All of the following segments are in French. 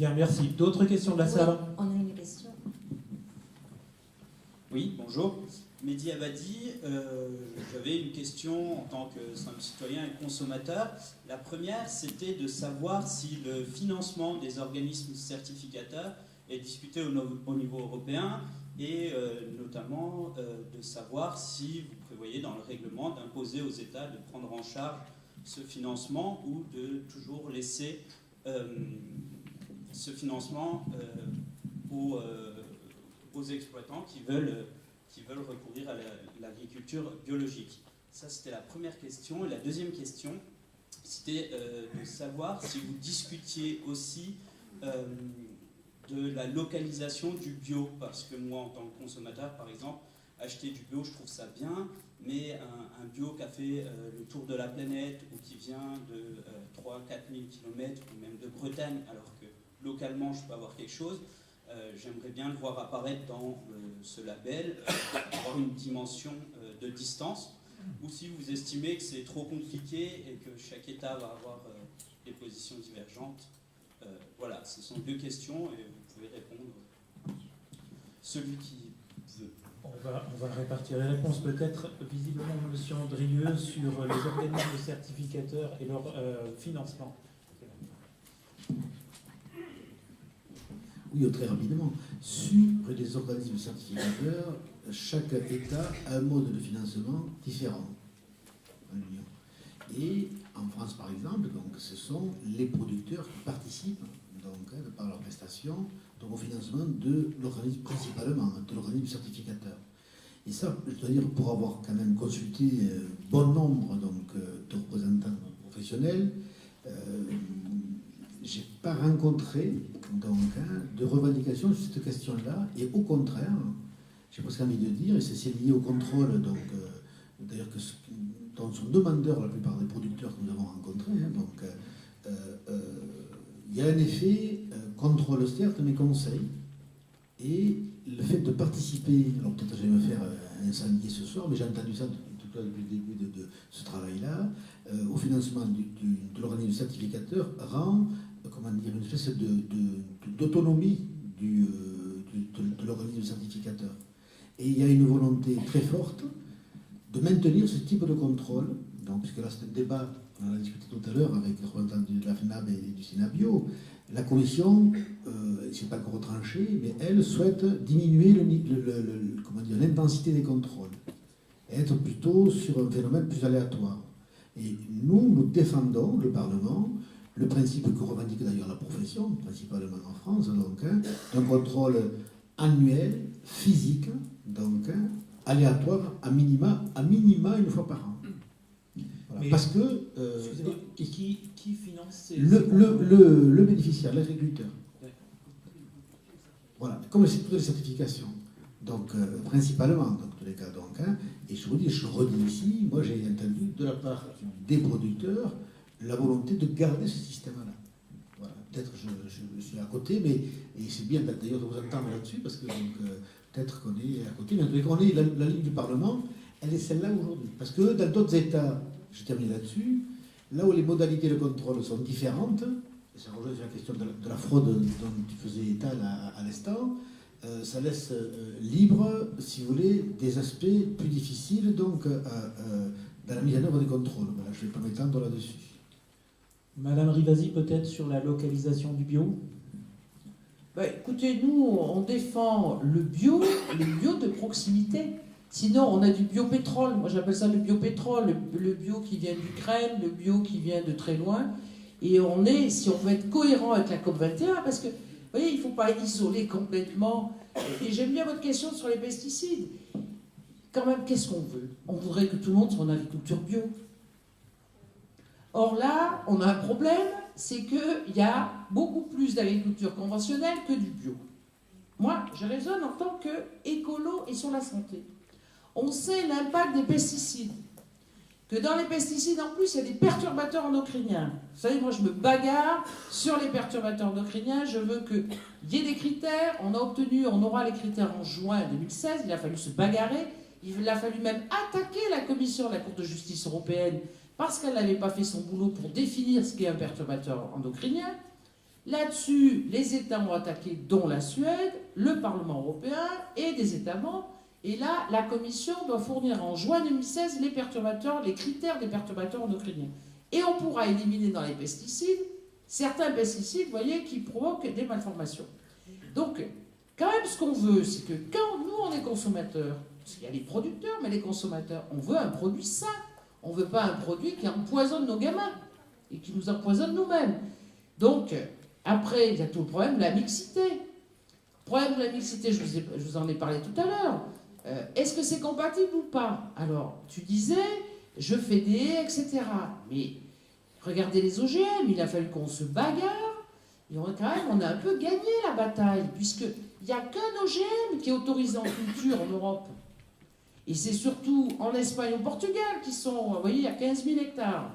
Bien, merci. D'autres questions de la salle? On a une question. Oui, bonjour. Mehdi Abadi, j'avais une question en tant que simple citoyen et consommateur. La première, c'était de savoir si le financement des organismes certificateurs est discuté au niveau européen et notamment de savoir si vous prévoyez dans le règlement d'imposer aux États de prendre en charge ce financement ou de toujours laisser ce financement aux exploitants qui veulent recourir à l'agriculture biologique. Ça, c'était la première question. Et la deuxième question, c'était de savoir si vous discutiez aussi de la localisation du bio. Parce que moi, en tant que consommateur, par exemple, acheter du bio, je trouve ça bien, mais un bio qui a fait le tour de la planète ou qui vient de 3-4 000 km ou même de Bretagne, alors que localement, je peux avoir quelque chose, j'aimerais bien le voir apparaître dans ce label, avoir une dimension de distance, ou si vous estimez que c'est trop compliqué et que chaque État va avoir des positions divergentes. Voilà, ce sont deux questions et vous pouvez répondre celui qui veut. On va répartir les réponses. Peut-être, visiblement, M. Andrieux, sur les organismes certificateurs et leur financement. Oui, très rapidement. Sur les organismes certificateurs, chaque État a un mode de financement différent dans l'Union. Et en France, par exemple, donc, ce sont les producteurs qui participent, donc, par leurs prestations, donc, au financement de l'organisme, principalement, de l'organisme certificateur. Et ça, je dois dire, pour avoir quand même consulté bon nombre donc, de représentants professionnels, je n'ai pas rencontré donc, de revendications sur cette question-là, et au contraire, j'ai presque envie de dire, et c'est lié au contrôle, donc, d'ailleurs, dont sont demandeurs la plupart des producteurs que nous avons rencontrés, donc, il y a un effet contrôle certes, mais conseil, et le fait de participer, alors peut-être je vais me faire incendier ce soir, mais j'ai entendu ça depuis le début de ce travail-là, au financement de l'organisme certificateur rend, comment dire, une espèce d'autonomie de l'organisme certificateur. Et il y a une volonté très forte de maintenir ce type de contrôle. Donc, puisque là, c'est un débat, on en a discuté tout à l'heure avec les représentants de la FNAB et du Synabio, la Commission, c'est pas encore tranché, mais elle souhaite diminuer l'intensité des contrôles, et être plutôt sur un phénomène plus aléatoire. Et nous défendons, le Parlement, le principe que revendique d'ailleurs la profession, principalement en France, donc, d'un contrôle annuel, physique, donc, aléatoire, à minima une fois par an. Voilà. Parce que... et qui finance le bénéficiaire, l'agriculteur. Voilà, comme c'est toutes les certifications. Donc, principalement, dans tous les cas. Donc, et je vous dis, je redis ici, moi j'ai entendu de la part des producteurs la volonté de garder ce système-là. Voilà. Peut-être je suis à côté, mais et c'est bien d'ailleurs de vous entendre là-dessus, parce que peut-être qu'on est à côté, mais on est la ligne du Parlement, elle est celle-là aujourd'hui. Parce que dans d'autres États, je termine là-dessus, là où les modalités de contrôle sont différentes, et ça rejoint sur la question de la fraude dont tu faisais état à l'instant, ça laisse libre, si vous voulez, des aspects plus difficiles donc, dans la mise en œuvre des contrôles. Voilà, je ne vais pas m'étendre là-dessus. Madame Rivasi, peut-être sur la localisation du bio? Écoutez, nous, on défend le bio de proximité. Sinon, on a du biopétrole. Moi, j'appelle ça le biopétrole. Le bio qui vient d'Ukraine, le bio qui vient de très loin. Et si on veut être cohérent avec la COP21, parce que, vous voyez, il ne faut pas isoler complètement. Et j'aime bien votre question sur les pesticides. Quand même, qu'est-ce qu'on veut? On voudrait que tout le monde soit en agriculture bio. Or là, on a un problème, c'est qu'il y a beaucoup plus d'agriculture conventionnelle que du bio. Moi, je raisonne en tant qu'écolo et sur la santé. On sait l'impact des pesticides. Que dans les pesticides, en plus, il y a des perturbateurs endocriniens. Vous savez, moi, je me bagarre sur les perturbateurs endocriniens. Je veux qu'il y ait des critères. On aura les critères en juin 2016. Il a fallu se bagarrer. Il a fallu même attaquer la commission de la Cour de justice européenne parce qu'elle n'avait pas fait son boulot pour définir ce qu'est un perturbateur endocrinien. Là-dessus, les États ont attaqué, dont la Suède, le Parlement européen et des États membres. Et là, la Commission doit fournir en juin 2016 les critères des perturbateurs endocriniens. Et on pourra éliminer dans les pesticides certains pesticides, vous voyez, qui provoquent des malformations. Donc, quand même, ce qu'on veut, c'est que quand nous, on est consommateurs, parce qu'il y a les producteurs, mais les consommateurs, on veut un produit sain. On ne veut pas un produit qui empoisonne nos gamins et qui nous empoisonne nous-mêmes. Donc, après, il y a tout le problème de la mixité. Le problème de la mixité, je vous en ai parlé tout à l'heure. Est-ce que c'est compatible ou pas? Alors, tu disais, je fais des haies, etc. Mais regardez les OGM, il a fallu qu'on se bagarre. Et on a un peu gagné la bataille, puisqu'il n'y a qu'un OGM qui est autorisé en culture en Europe. Et c'est surtout en Espagne et au Portugal qui sont, vous voyez, il y a 15 000 hectares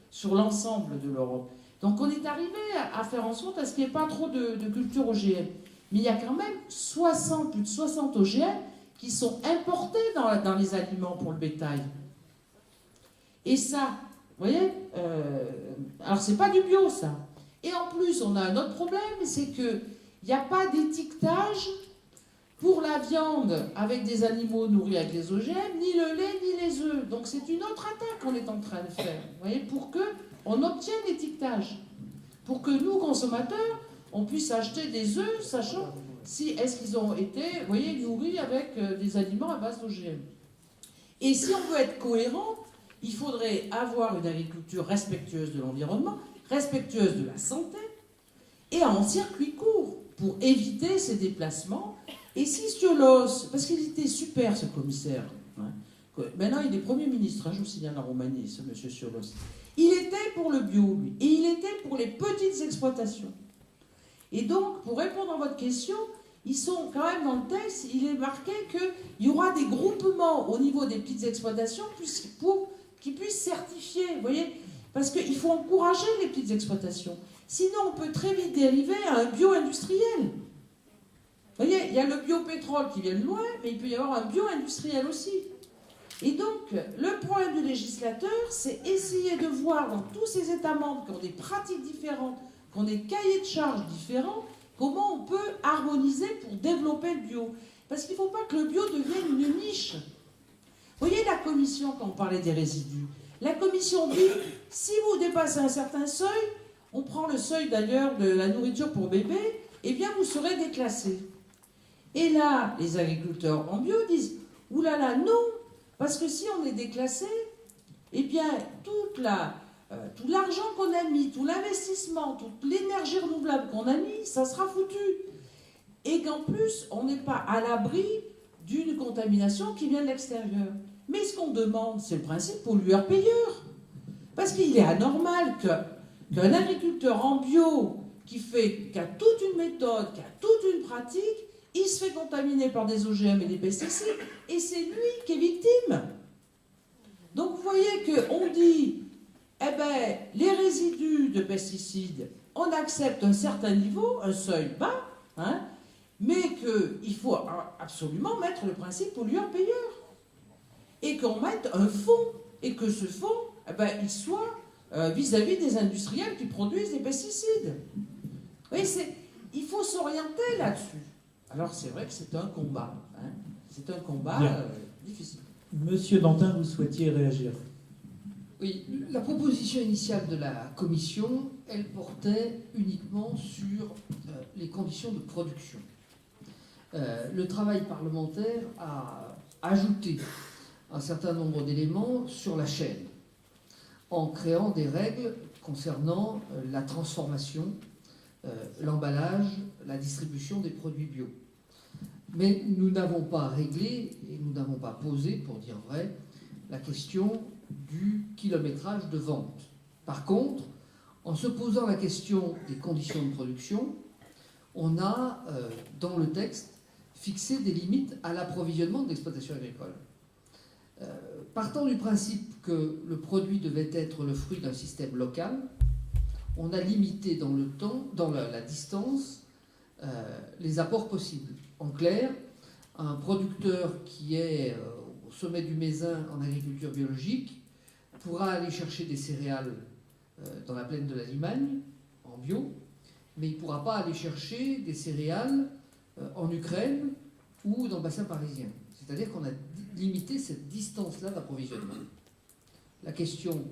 sur l'ensemble de l'Europe. Donc on est arrivé à faire en sorte à ce qu'il n'y ait pas trop de culture OGM. Mais il y a quand même plus de 60 OGM qui sont importés dans les aliments pour le bétail. Et ça, vous voyez, alors c'est pas du bio ça. Et en plus, on a un autre problème, c'est qu'il n'y a pas d'étiquetage pour la viande avec des animaux nourris avec les OGM, ni le lait, ni les œufs. Donc c'est une autre attaque qu'on est en train de faire, vous voyez, pour qu'on obtienne l'étiquetage. Pour que nous, consommateurs, on puisse acheter des œufs, sachant si est-ce qu'ils ont été, vous voyez, nourris avec des aliments à base d'OGM. Et si on veut être cohérent, il faudrait avoir une agriculture respectueuse de l'environnement, respectueuse de la santé, et en circuit court, pour éviter ces déplacements. Et si Ciolos, parce qu'il était super ce commissaire, hein, maintenant il est Premier ministre, hein, je vous signale en Roumanie, ce monsieur Ciolos, il était pour le bio, lui, et il était pour les petites exploitations. Et donc, pour répondre à votre question, ils sont quand même dans le texte, il est marqué qu'il y aura des groupements au niveau des petites exploitations pour qu'ils puissent certifier, vous voyez, parce qu'il faut encourager les petites exploitations. Sinon, on peut très vite dériver à un bio-industriel. Vous voyez, il y a le biopétrole qui vient de loin, mais il peut y avoir un bio-industriel aussi. Et donc, le problème du législateur, c'est essayer de voir dans tous ces États membres qui ont des pratiques différentes, qui ont des cahiers de charges différents, comment on peut harmoniser pour développer le bio. Parce qu'il ne faut pas que le bio devienne une niche. Vous voyez la commission, quand on parlait des résidus, la commission dit, si vous dépassez un certain seuil, on prend le seuil d'ailleurs de la nourriture pour bébé, eh bien vous serez déclassé. Et là, les agriculteurs en bio disent, oulala, non, parce que si on est déclassé, eh bien tout l'argent qu'on a mis, tout l'investissement, toute l'énergie renouvelable qu'on a mis, ça sera foutu. Et qu'en plus, on n'est pas à l'abri d'une contamination qui vient de l'extérieur. Mais ce qu'on demande, c'est le principe pollueur-payeur. Parce qu'il est anormal qu'un agriculteur en bio qui a toute une méthode, qui a toute une pratique, il se fait contaminer par des OGM et des pesticides, et c'est lui qui est victime. Donc vous voyez qu'on dit, eh ben, les résidus de pesticides, on accepte un certain niveau, un seuil bas, hein, mais qu'il faut absolument mettre le principe pollueur-payeur. Et qu'on mette un fonds, et que ce fonds, eh ben, il soit vis-à-vis des industriels qui produisent des pesticides. Oui, il faut s'orienter là-dessus. Alors c'est vrai que c'est un combat. Hein. C'est un combat difficile. Monsieur Dantin, vous souhaitiez réagir? Oui, la proposition initiale de la Commission, elle portait uniquement sur les conditions de production. Le travail parlementaire a ajouté un certain nombre d'éléments sur la chaîne, en créant des règles concernant la transformation, l'emballage, la distribution des produits bio. Mais nous n'avons pas réglé, et nous n'avons pas posé, pour dire vrai, la question du kilométrage de vente. Par contre, en se posant la question des conditions de production, on a, dans le texte, fixé des limites à l'approvisionnement de l'exploitation agricole. Partant du principe que le produit devait être le fruit d'un système local, on a limité dans le temps, dans la distance, les apports possibles. En clair, un producteur qui est au sommet du Mézin en agriculture biologique pourra aller chercher des céréales dans la plaine de la Limagne, en bio, mais il ne pourra pas aller chercher des céréales en Ukraine ou dans le bassin parisien. C'est-à-dire qu'on a limité cette distance-là d'approvisionnement. La question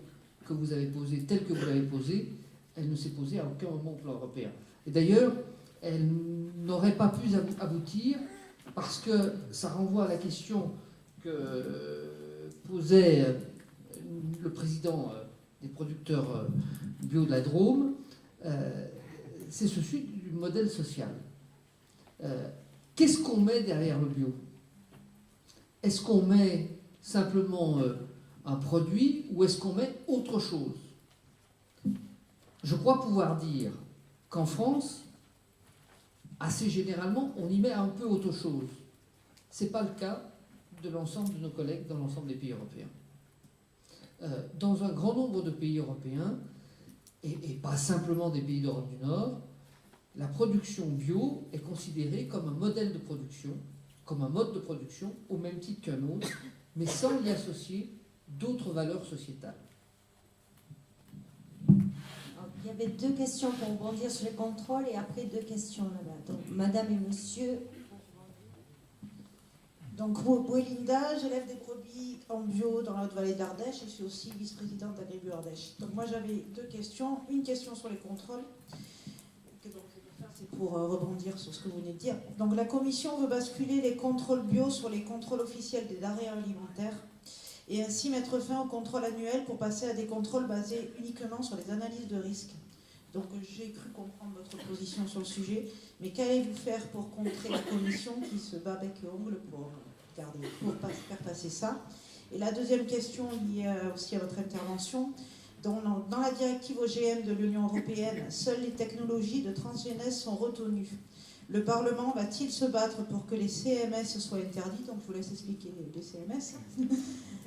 que vous avez posée, telle que vous l'avez posée, elle ne s'est posée à aucun moment au plan européen. Et d'ailleurs, elle n'aurait pas pu aboutir parce que ça renvoie à la question que posait le président des producteurs bio de la Drôme, c'est celui du modèle social. Qu'est-ce qu'on met derrière le bio? Est-ce qu'on met simplement un produit ou est-ce qu'on met autre chose? Je crois pouvoir dire qu'en France, assez généralement, on y met un peu autre chose. Ce n'est pas le cas de l'ensemble de nos collègues dans l'ensemble des pays européens. Dans un grand nombre de pays européens, et pas simplement des pays d'Europe du Nord, la production bio est considérée comme un modèle de production, comme un mode de production, au même titre qu'un autre, mais sans y associer d'autres valeurs sociétales. Il y avait 2 questions pour rebondir sur les contrôles et après 2 questions là-bas. Donc, madame et monsieur. Donc, Linda, j'élève des produits en bio dans la Haute-Vallée d'Ardèche et je suis aussi vice-présidente d'Agribu Ardèche. Donc, moi, j'avais 2 questions. Une question sur les contrôles. C'est pour rebondir sur ce que vous venez de dire. Donc, la Commission veut basculer les contrôles bio sur les contrôles officiels des denrées alimentaires et ainsi mettre fin au contrôle annuel pour passer à des contrôles basés uniquement sur les analyses de risque. Donc j'ai cru comprendre votre position sur le sujet, mais qu'allez-vous faire pour contrer la Commission qui se bat bec et ongle pour faire passer ça? Et la deuxième question liée aussi à votre intervention, dans la directive OGM de l'Union européenne, seules les technologies de transgénèse sont retenues. Le Parlement va-t-il se battre pour que les CMS soient interdits? Donc je vous laisse expliquer les CMS.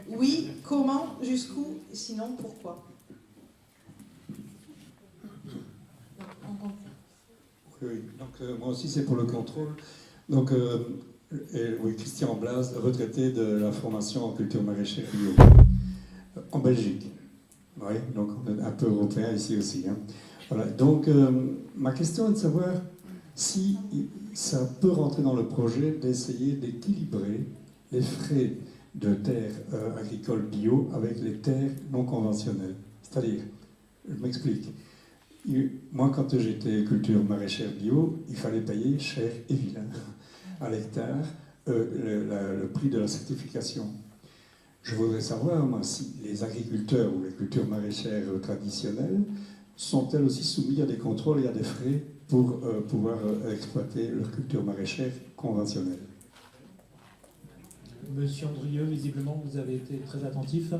Oui, comment, jusqu'où, sinon pourquoi? Oui, donc moi aussi c'est pour le contrôle. Donc, oui, Christian Blas, retraité de la formation en culture maraîchère bio, en Belgique. Oui, donc on est un peu européen ici aussi. Hein. Voilà, donc ma question est de savoir si ça peut rentrer dans le projet d'essayer d'équilibrer les frais de terres agricoles bio avec les terres non conventionnelles. C'est-à-dire, je m'explique. Moi, quand j'étais culture maraîchère bio, il fallait payer cher et vilain à l'hectare le prix de la certification. Je voudrais savoir, moi, si les agriculteurs ou les cultures maraîchères traditionnelles sont-elles aussi soumises à des contrôles et à des frais pour pouvoir exploiter leur culture maraîchère conventionnelle. Monsieur Andrieux, visiblement, vous avez été très attentif.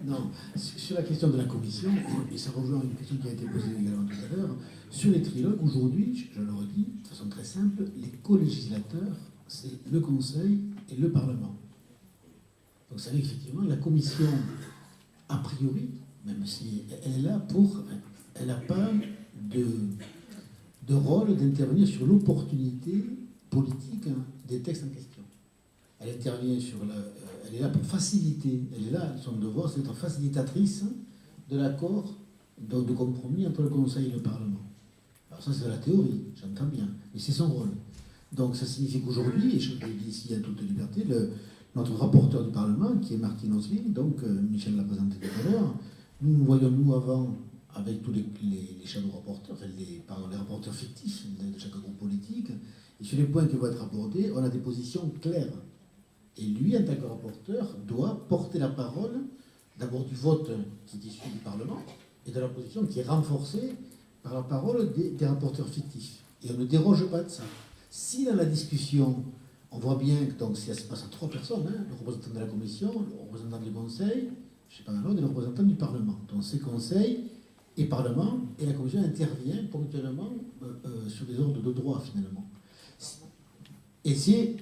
Non, sur la question de la Commission, et ça rejoint une question qui a été posée également tout à l'heure, sur les trilogues, aujourd'hui, je le redis, de façon très simple, les co-législateurs, c'est le Conseil et le Parlement. Donc vous savez qu'effectivement, la Commission, a priori, même si elle est là pour... Elle n'a pas de rôle d'intervenir sur l'opportunité politique des textes en question. Elle intervient sur elle est là pour faciliter, elle est là, son devoir, c'est d'être facilitatrice de l'accord de compromis entre le Conseil et le Parlement. Alors ça, c'est de la théorie, j'entends bien, mais c'est son rôle. Donc ça signifie qu'aujourd'hui, et je le dis ici à toute liberté, notre rapporteur du Parlement, qui est Martine Osling, donc Michel l'a présenté tout à l'heure, nous voyons, nous, avant, avec tous les shadow rapporteurs, enfin les rapporteurs fictifs de chaque groupe politique, et sur les points qui vont être abordés, on a des positions claires. Et lui, en tant que rapporteur, doit porter la parole d'abord du vote qui est issu du Parlement et de la position qui est renforcée par la parole des rapporteurs fictifs. Et on ne déroge pas de ça. Si dans la discussion, on voit bien que donc, si ça se passe à 3 personnes, le représentant de la Commission, le représentant du Conseil, je ne sais pas dans l'ordre, et le représentant du Parlement. Donc c'est Conseil et Parlement, et la Commission intervient ponctuellement sur des ordres de droit, finalement. Et c'est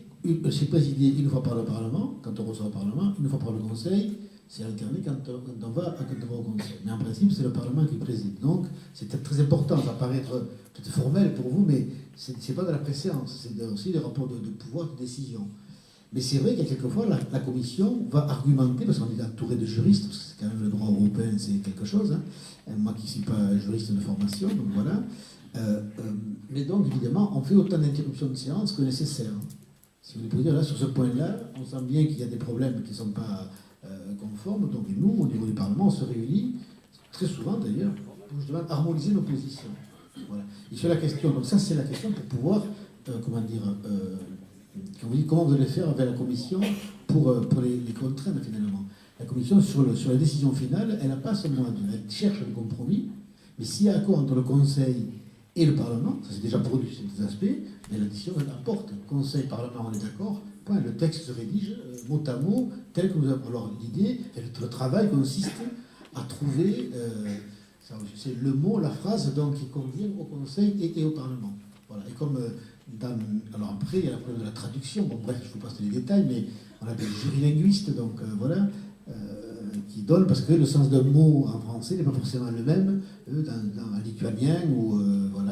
présidé une fois par le Parlement, quand on reçoit le Parlement, une fois par le Conseil, c'est alterné quand on va au Conseil. Mais en principe, c'est le Parlement qui préside. Donc, c'est très important. Ça paraît être peut-être formel pour vous, mais ce n'est pas de la préséance, c'est aussi des rapports de pouvoir, de décision. Mais c'est vrai qu'il y a quelquefois, la commission va argumenter, parce qu'on est entouré de juristes, parce que c'est quand même le droit européen, c'est quelque chose. Hein. Moi qui ne suis pas juriste de formation, donc voilà. Mais donc, évidemment, on fait autant d'interruptions de séance que nécessaire. Si vous voulez dire, là, sur ce point-là, on sent bien qu'il y a des problèmes qui ne sont pas conformes. Donc, nous, au niveau du Parlement, on se réunit, très souvent d'ailleurs, pour justement harmoniser nos positions. Voilà. Et sur la question, donc ça, c'est la question pour pouvoir, comment vous allez faire avec la Commission pour les contraindre, finalement. La Commission, sur la décision finale, elle n'a pas ce mot à dire. Elle cherche le compromis, mais s'il y a accord entre le Conseil et le Parlement, ça c'est déjà produit sur des aspects, mais la décision elle apporte. Conseil, Parlement, on est d'accord, point, le texte se rédige mot à mot, tel que nous avons. Alors l'idée, le travail consiste à trouver, c'est le mot, la phrase donc, qui convient au Conseil et au Parlement. Voilà. Et comme alors après, il y a la problème de la traduction, bon bref, je ne vous passe les détails, mais on appelle jurilinguiste, donc voilà, qui donne, parce que le sens d'un mot en français n'est pas forcément le même en lituanien ou en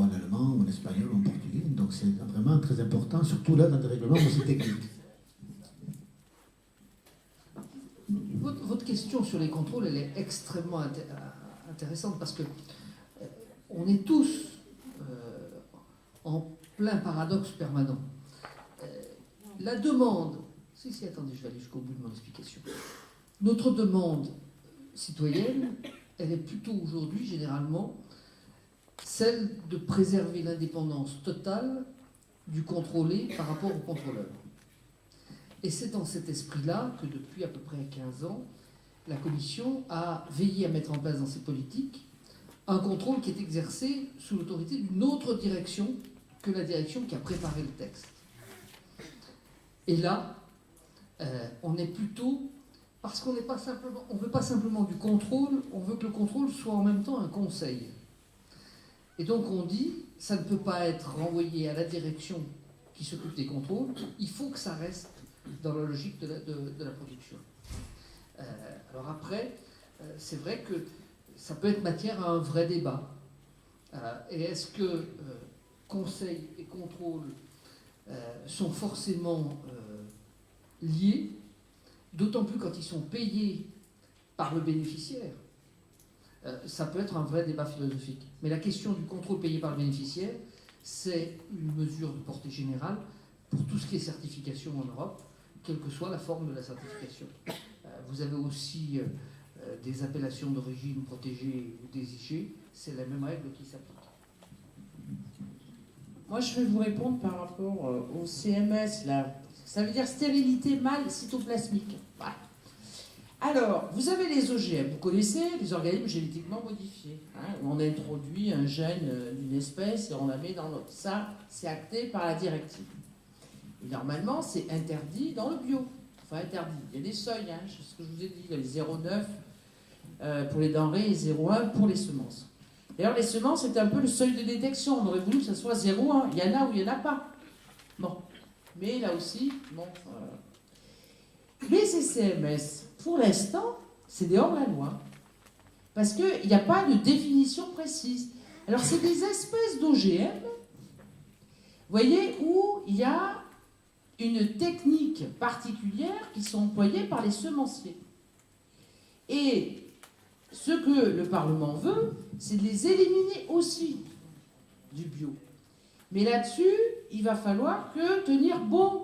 allemand, ou en espagnol, ou en portugais. Donc c'est vraiment très important, surtout là dans des règlements aussi techniques. Votre question sur les contrôles, elle est extrêmement intéressante parce que on est tous en plein paradoxe permanent. La demande, attendez, je vais aller jusqu'au bout de mon explication. Notre demande citoyenne, elle est plutôt aujourd'hui, généralement, celle de préserver l'indépendance totale du contrôlé par rapport au contrôleur. Et c'est dans cet esprit-là que depuis à peu près 15 ans, la Commission a veillé à mettre en place dans ses politiques un contrôle qui est exercé sous l'autorité d'une autre direction que la direction qui a préparé le texte. Et là, on est plutôt... Parce qu'on n'est pas simplement... On ne veut pas simplement du contrôle, on veut que le contrôle soit en même temps un conseil. Et donc on dit, ça ne peut pas être renvoyé à la direction qui s'occupe des contrôles, il faut que ça reste dans la logique de la production. Alors après, c'est vrai que ça peut être matière à un vrai débat. Et est-ce que conseil et contrôle sont forcément liés, d'autant plus quand ils sont payés par le bénéficiaire? Ça peut être un vrai débat philosophique. Mais la question du contrôle payé par le bénéficiaire, c'est une mesure de portée générale pour tout ce qui est certification en Europe, quelle que soit la forme de la certification. Vous avez aussi des appellations d'origine protégées ou des IG, c'est la même règle qui s'applique. Moi, je vais vous répondre par rapport au CMS, là. Ça veut dire stérilité mâle cytoplasmique. Voilà. Alors, vous avez les OGM, vous connaissez les organismes génétiquement modifiés. Hein, on introduit un gène d'une espèce et on la met dans l'autre. Ça, c'est acté par la directive. Et normalement, c'est interdit dans le bio. Enfin, interdit. Il y a des seuils, hein, c'est ce que je vous ai dit, les 0,9 pour les denrées et 0,1 pour les semences. D'ailleurs, les semences, c'est un peu le seuil de détection. On aurait voulu que ça soit 0,1. Il y en a ou il n'y en a pas. Bon. Mais là aussi, bon... Les CCMS, pour l'instant, c'est des hors-la-loi. Parce qu'il n'y a pas de définition précise. Alors, c'est des espèces d'OGM, vous voyez, où il y a une technique particulière qui sont employées par les semenciers. Et ce que le Parlement veut, c'est de les éliminer aussi du bio. Mais là-dessus, il va falloir que tenir bon.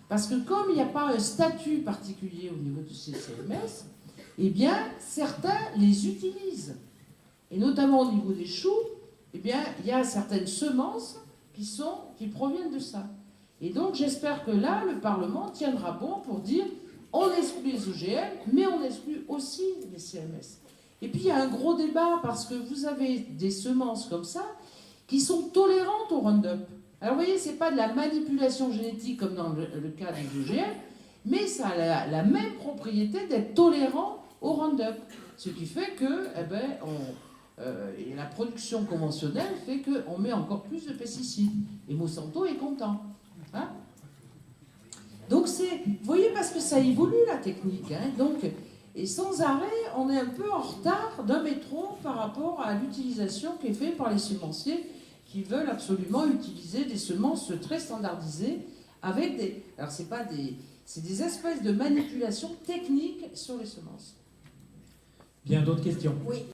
Parce que comme il n'y a pas un statut particulier au niveau de ces CMS, eh bien, certains les utilisent. Et notamment au niveau des choux, eh bien, il y a certaines semences qui proviennent de ça. Et donc, j'espère que là, le Parlement tiendra bon pour dire on exclut les OGM, mais on exclut aussi les CMS. Et puis, il y a un gros débat parce que vous avez des semences comme ça qui sont tolérantes au Roundup. Alors, vous voyez, ce n'est pas de la manipulation génétique comme dans le cas des OGM, mais ça a la même propriété d'être tolérant au Roundup. Ce qui fait que et la production conventionnelle fait qu'on met encore plus de pesticides. Et Monsanto est content. Hein? Donc, vous voyez, parce que ça évolue, la technique. Hein? Donc, et sans arrêt, on est un peu en retard d'un métro par rapport à l'utilisation qui est faite par les semenciers qui veulent absolument utiliser des semences très standardisées avec des... Alors, c'est pas des... C'est des espèces de manipulations techniques sur les semences. Bien, d'autres questions? Oui,